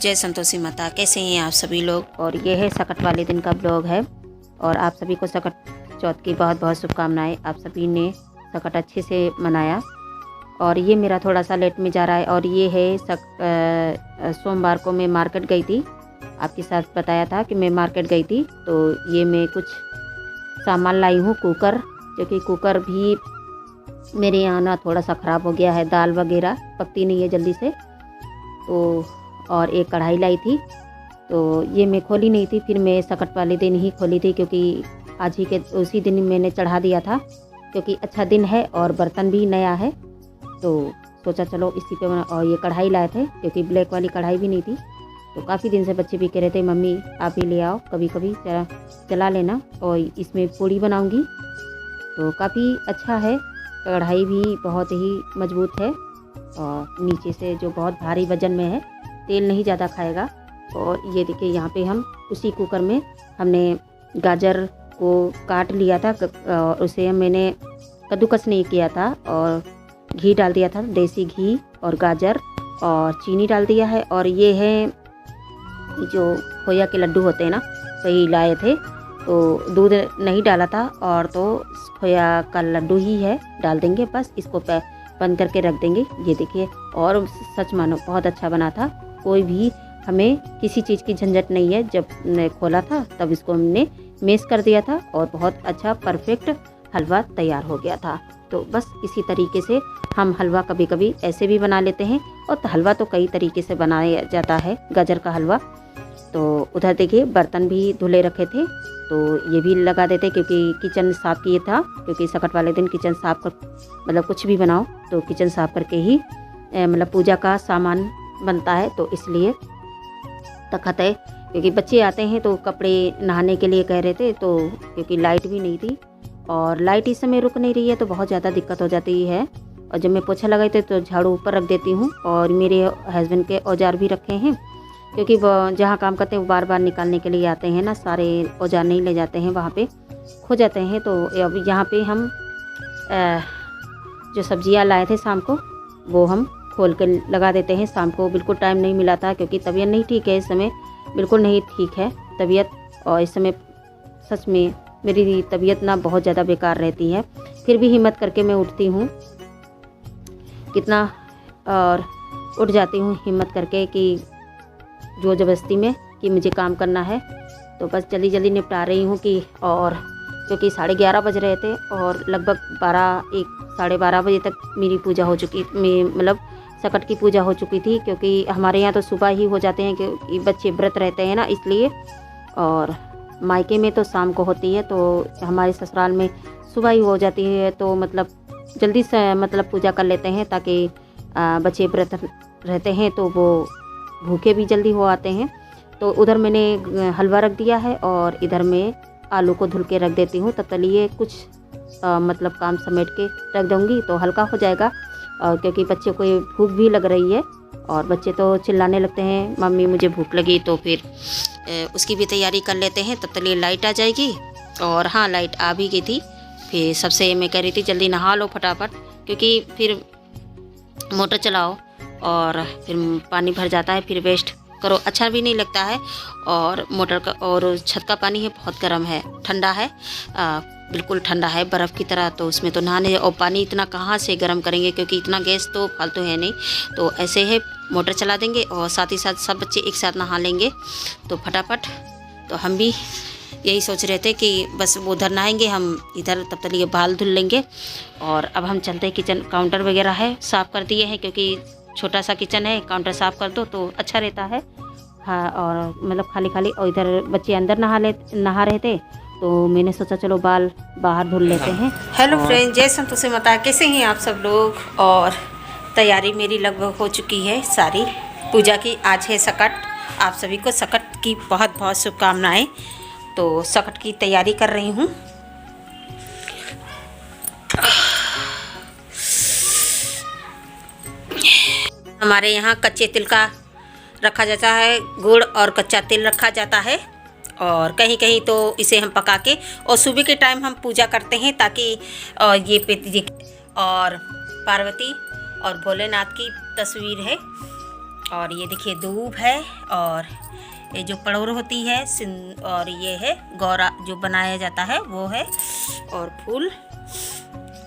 जय संतोषी माता। कैसे हैं आप सभी लोग। और ये है सकट वाले दिन का ब्लॉग है और आप सभी को सकट चौथ की बहुत बहुत शुभकामनाएं। आप सभी ने सकट अच्छे से मनाया और ये मेरा थोड़ा सा लेट में जा रहा है। और ये है सोमवार को मैं मार्केट गई थी, आपके साथ बताया था कि मैं मार्केट गई थी। तो ये मैं कुछ सामान लाई हूँ, कुकर, क्योंकि कुकर भी मेरे यहाँ ना थोड़ा सा ख़राब हो गया है, दाल वगैरह पकती नहीं है जल्दी से। तो और एक कढ़ाई लाई थी, तो ये मैं खोली नहीं थी, फिर मैं सकट वाले दिन ही खोली थी, क्योंकि आज ही के उसी दिन मैंने चढ़ा दिया था, क्योंकि अच्छा दिन है और बर्तन भी नया है। तो सोचा चलो इसी पे और ये कढ़ाई लाए थे, क्योंकि ब्लैक वाली कढ़ाई भी नहीं थी। तो काफ़ी दिन से बच्चे भी कह रहे थे मम्मी आप ही ले आओ, कभी कभी चला लेना, और इसमें पूड़ी बनाऊंगी। तो काफ़ी अच्छा है, कढ़ाई भी बहुत ही मजबूत है और नीचे से जो बहुत भारी वजन में है, तेल नहीं ज़्यादा खाएगा। और ये देखिए यहाँ पे हम उसी कुकर में हमने गाजर को काट लिया था और उसे मैंने कद्दूकस नहीं किया था और घी डाल दिया था, देसी घी और गाजर और चीनी डाल दिया है। और ये है जो खोया के लड्डू होते हैं ना, वही लाए थे, तो दूध नहीं डाला था और तो खोया का लड्डू ही है, डाल देंगे बस, इसको बंद करके रख देंगे। ये देखिए, और सच मानो बहुत अच्छा बना था, कोई भी हमें किसी चीज़ की झंझट नहीं है। जब खोला था तब इसको हमने मैश कर दिया था और बहुत अच्छा परफेक्ट हलवा तैयार हो गया था। तो बस इसी तरीके से हम हलवा कभी कभी ऐसे भी बना लेते हैं, और हलवा तो कई तरीके से बनाया जाता है, गाजर का हलवा। तो उधर देखिए बर्तन भी धुले रखे थे, तो ये भी लगा देते, क्योंकि किचन साफ़ किए था, क्योंकि सकट वाले दिन किचन साफ़ कर मतलब कुछ भी बनाओ तो किचन साफ़ करके ही मतलब पूजा का सामान बनता है। तो इसलिए तखत है, क्योंकि बच्चे आते हैं तो कपड़े नहाने के लिए कह रहे थे, तो क्योंकि लाइट भी नहीं थी और लाइट इस समय रुक नहीं रही है, तो बहुत ज़्यादा दिक्कत हो जाती है। और जब मैं पोछा लगाई थी तो झाड़ू ऊपर रख देती हूँ, और मेरे हस्बैंड के औजार भी रखे हैं, क्योंकि वो जहाँ काम करते हैं वो बार बार निकालने के लिए आते हैं ना, सारे औजार नहीं ले जाते हैं, वहाँ पे खो जाते हैं। तो अब यहाँ पे हम जो सब्जियाँ लाए थे शाम को, वो हम खोल के लगा देते हैं। शाम को बिल्कुल टाइम नहीं मिला था, क्योंकि तबीयत नहीं ठीक है इस समय, बिल्कुल नहीं ठीक है तबीयत। और इस समय सच में मेरी तबीयत ना बहुत ज़्यादा बेकार रहती है, फिर भी हिम्मत करके मैं उठती हूँ कितना, और उठ जाती हूँ हिम्मत करके कि जो ज़बरदस्ती में कि मुझे काम करना है। तो बस जल्दी जल्दी निपटा रही हूँ कि, और क्योंकि 11:30 बज रहे थे और लगभग 12-1-12:30 बजे तक मेरी पूजा हो चुकी, मतलब सकट की पूजा हो चुकी थी, क्योंकि हमारे यहाँ तो सुबह ही हो जाते हैं, क्योंकि बच्चे व्रत रहते हैं ना, इसलिए। और मायके में तो शाम को होती है, तो हमारे ससुराल में सुबह ही हो जाती है, तो मतलब जल्दी से मतलब पूजा कर लेते हैं, ताकि बच्चे व्रत रहते हैं तो वो भूखे भी जल्दी हो आते हैं। तो उधर मैंने हलवा रख दिया है और इधर मैं आलू को धुल के रख देती हूँ, तब तलिए कुछ मतलब काम समेट के रख दूँगी तो हल्का हो जाएगा। क्योंकि बच्चे को भूख भी लग रही है और बच्चे तो चिल्लाने लगते हैं मम्मी मुझे भूख लगी, तो फिर उसकी भी तैयारी कर लेते हैं, तब तक लाइट आ जाएगी। और हाँ, लाइट आ भी गई थी। फिर सबसे मैं कह रही थी जल्दी नहा लो फटाफट, क्योंकि फिर मोटर चलाओ और फिर पानी भर जाता है, फिर वेस्ट करो, अच्छा भी नहीं लगता है। और मोटर का और छत का पानी है बहुत गर्म है, ठंडा है, बिल्कुल ठंडा है बर्फ़ की तरह। तो उसमें तो नहाने और पानी इतना कहाँ से गर्म करेंगे, क्योंकि इतना गैस तो फालतू है नहीं। तो ऐसे है, मोटर चला देंगे और साथ ही साथ सब बच्चे एक साथ नहा लेंगे तो फटाफट। तो हम भी यही सोच रहे थे कि बस वो उधर नहाएंगे, हम इधर तब तक ये बाल धुल लेंगे। और अब हम चलते हैं, किचन काउंटर वगैरह है साफ़ कर दिए हैं, क्योंकि छोटा सा किचन है, काउंटर साफ़ कर दो तो अच्छा रहता है। हाँ, और मतलब खाली खाली, और इधर बच्चे अंदर नहा रहे थे, तो मैंने सोचा चलो बाल बाहर धुल लेते हैं। हेलो फ्रेंड, जय संतोषी माता। कैसे हैं आप सब लोग। और तैयारी मेरी लगभग हो चुकी है सारी पूजा की। आज है सकट, आप सभी को सकट की बहुत बहुत शुभकामनाएं। तो सकट की तैयारी कर रही हूँ। हमारे यहाँ कच्चे तिल का रखा जाता है, गुड़ और कच्चा तिल रखा जाता है, और कहीं कहीं तो इसे हम पका के, और सुबह के टाइम हम पूजा करते हैं, ताकि ये और पार्वती और भोलेनाथ की तस्वीर है। और ये देखिए दूब है, और ये जो पड़ोर होती है और ये है गौरा जो बनाया जाता है वो है, और फूल।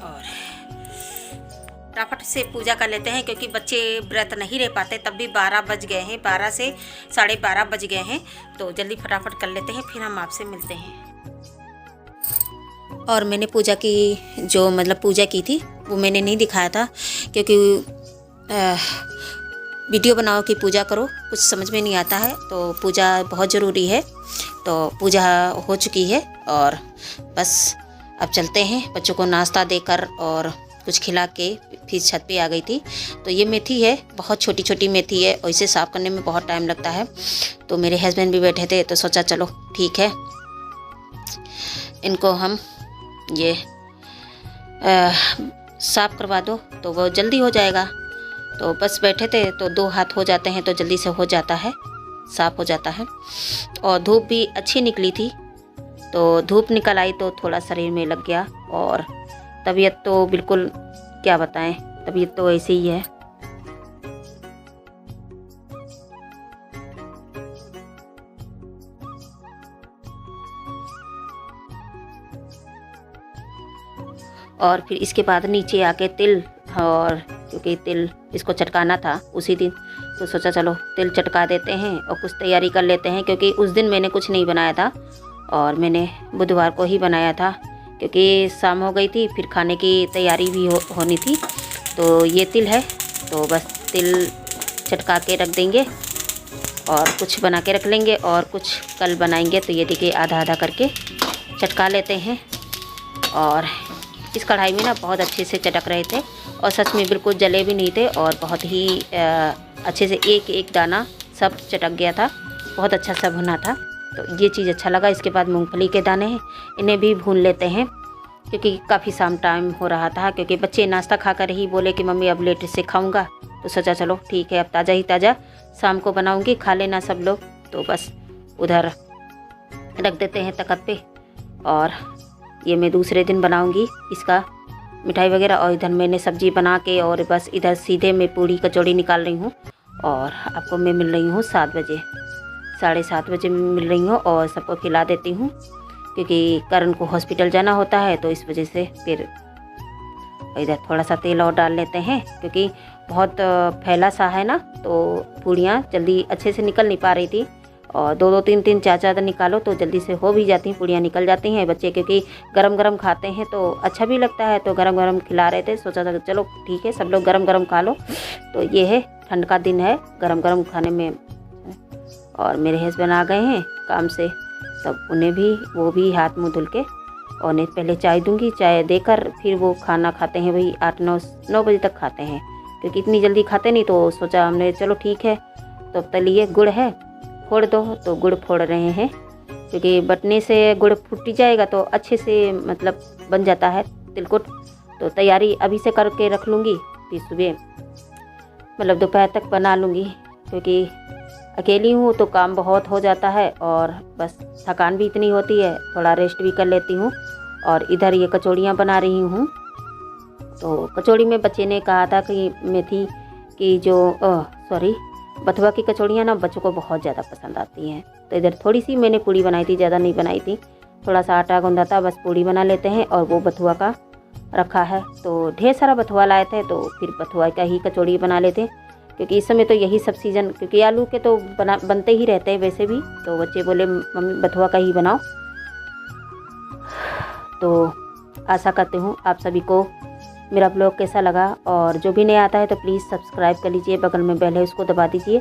और फटाफट से पूजा कर लेते हैं क्योंकि बच्चे व्रत नहीं रह पाते, तब भी 12 बज गए हैं, 12 से 12:30 बज गए हैं, तो जल्दी फटाफट कर लेते हैं, फिर हम आपसे मिलते हैं। और मैंने पूजा की जो मतलब पूजा की थी वो मैंने नहीं दिखाया था क्योंकि वीडियो बनाओ कि पूजा करो, कुछ समझ में नहीं आता है, तो पूजा बहुत ज़रूरी है। तो पूजा हो चुकी है और बस अब चलते हैं, बच्चों को नाश्ता देकर और कुछ खिला के फिर छत पे आ गई थी। तो ये मेथी है, बहुत छोटी छोटी मेथी है और इसे साफ़ करने में बहुत टाइम लगता है। तो मेरे हस्बैंड भी बैठे थे तो सोचा चलो ठीक है, इनको हम ये साफ़ करवा दो तो वो जल्दी हो जाएगा। तो बस बैठे थे तो 2 हाथ हो जाते हैं तो जल्दी से हो जाता है, साफ़ हो जाता है। और धूप भी अच्छी निकली थी, तो धूप निकल आई तो थोड़ा शरीर में लग गया, और तबीयत तो बिल्कुल क्या बताएं, तबीयत तो ऐसे ही है। और फिर इसके बाद नीचे आके तिल, और क्योंकि तिल इसको चटकाना था उसी दिन, तो सोचा चलो तिल चटका देते हैं और कुछ तैयारी कर लेते हैं, क्योंकि उस दिन मैंने कुछ नहीं बनाया था और मैंने बुधवार को ही बनाया था क्योंकि शाम हो गई थी, फिर खाने की तैयारी भी होनी थी। तो ये तिल है, तो बस तिल चटका के रख देंगे और कुछ बना के रख लेंगे और कुछ कल बनाएंगे। तो ये देखिए आधा आधा करके चटका लेते हैं, और इस कढ़ाई में ना बहुत अच्छे से चटक रहे थे और सच में बिल्कुल जले भी नहीं थे, और बहुत ही अच्छे से एक एक दाना सब चटक गया था, बहुत अच्छा सा भुना था। तो ये चीज़ अच्छा लगा। इसके बाद मूंगफली के दाने हैं, इन्हें भी भून लेते हैं क्योंकि काफ़ी शाम टाइम हो रहा था, क्योंकि बच्चे नाश्ता खाकर ही बोले कि मम्मी अब लेट से खाऊंगा, तो सोचा चलो ठीक है अब ताज़ा ही ताज़ा शाम को बनाऊंगी, खा लेना सब लोग। तो बस उधर रख देते हैं तख्त पे, और ये मैं दूसरे दिन बनाऊंगी इसका मिठाई वगैरह। और इधर मैंने सब्जी बना के और बस इधर सीधे मैं पूड़ी कचौड़ी निकाल रही हूँ, और आपको मैं मिल रही हूँ 7 बजे, 7:30 बजे मिल रही हूँ, और सबको खिला देती हूँ क्योंकि करण को हॉस्पिटल जाना होता है, तो इस वजह से फिर इधर थोड़ा सा तेल और डाल लेते हैं क्योंकि बहुत फैला सा है ना, तो पूड़ियाँ जल्दी अच्छे से निकल नहीं पा रही थी, और 2-2 3-3 4-4 निकालो तो जल्दी से हो भी जाती हैं, पूड़ियाँ निकल जाती हैं। बच्चे क्योंकि गरम गरम खाते हैं तो अच्छा भी लगता है, तो गरम गरम खिला रहे थे, सोचा था चलो ठीक है सब लोग गरम गरम खा लो। तो ये है ठंड का दिन है, गरम गरम खाने में। और मेरे हस्बैंड आ गए हैं काम से, तब उन्हें भी वो भी हाथ मुँह धुल के, और उन्हें पहले चाय दूंगी, चाय देकर फिर वो खाना खाते हैं, वही 8-9 बजे तक खाते हैं क्योंकि इतनी जल्दी खाते नहीं। तो सोचा हमने चलो ठीक है, तो तलिए गुड़ है फोड़ दो, तो गुड़ फोड़ रहे हैं क्योंकि बटने से गुड़ फूट जाएगा तो अच्छे से मतलब बन जाता है तिलकुट। तो तैयारी अभी से करके रख लूँगी, फिर सुबह मतलब दोपहर तक बना लूँगी, क्योंकि अकेली हूँ तो काम बहुत हो जाता है और बस थकान भी इतनी होती है, थोड़ा रेस्ट भी कर लेती हूँ। और इधर ये कचौड़ियाँ बना रही हूँ। तो कचौड़ी में बच्चे ने कहा था कि मेथी की जो बथुआ की कचौड़ियाँ ना बच्चों को बहुत ज़्यादा पसंद आती हैं। तो इधर थोड़ी सी मैंने पूड़ी बनाई थी, ज़्यादा नहीं बनाई थी, थोड़ा सा आटा गूंदा था, बस पूड़ी बना लेते हैं। और वो बथुआ का रखा है, तो ढेर सारा बथुआ लाए थे, तो फिर बथुआ का ही कचौड़ी बना लेते हैं क्योंकि इस समय तो यही सब सीज़न, क्योंकि आलू के तो बनते ही रहते हैं वैसे भी। तो बच्चे बोले मम्मी बथुआ का ही बनाओ। तो आशा करती हूँ आप सभी को मेरा ब्लॉग कैसा लगा, और जो भी नया आता है तो प्लीज़ सब्सक्राइब कर लीजिए, बगल में बेल है उसको दबा दीजिए,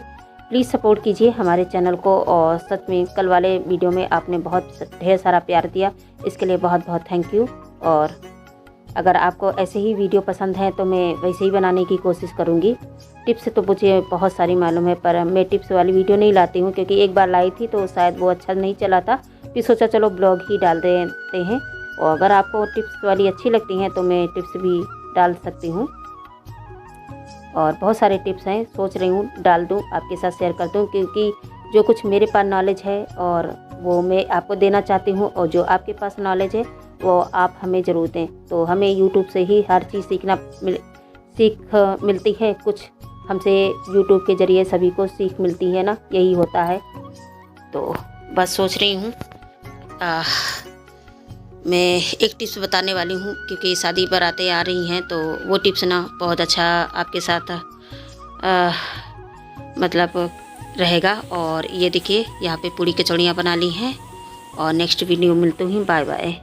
प्लीज़ सपोर्ट कीजिए हमारे चैनल को। और सच में कल वाले वीडियो में आपने बहुत ढेर सारा प्यार दिया, इसके लिए बहुत बहुत थैंक यू। और अगर आपको ऐसे ही वीडियो पसंद है तो मैं वैसे ही बनाने की कोशिश करूँगी। टिप्स तो मुझे बहुत सारी मालूम है, पर मैं टिप्स वाली वीडियो नहीं लाती हूँ क्योंकि एक बार लाई थी तो शायद वो अच्छा नहीं चला था, फिर सोचा चलो ब्लॉग ही डाल देते हैं। और अगर आपको टिप्स वाली अच्छी लगती हैं तो मैं टिप्स भी डाल सकती हूँ, और बहुत सारे टिप्स हैं, सोच रही हूँ डाल दूँ, आपके साथ शेयर कर दूँ, क्योंकि जो कुछ मेरे पास नॉलेज है और वो मैं आपको देना चाहती हूँ, और जो आपके पास नॉलेज है वो आप हमें ज़रूर दें। तो हमें यूट्यूब से ही हर चीज़ सीख मिलती है कुछ, हमसे यूट्यूब के ज़रिए सभी को सीख मिलती है ना, यही होता है। तो बस सोच रही हूँ मैं एक टिप्स बताने वाली हूँ, क्योंकि शादी बारातें आ रही हैं तो वो टिप्स ना बहुत अच्छा आपके साथ मतलब रहेगा। और ये देखिए यहाँ पे पूड़ी कचौड़ियाँ बना ली हैं। और नेक्स्ट वीडियो मिलती हूँ। Bye bye.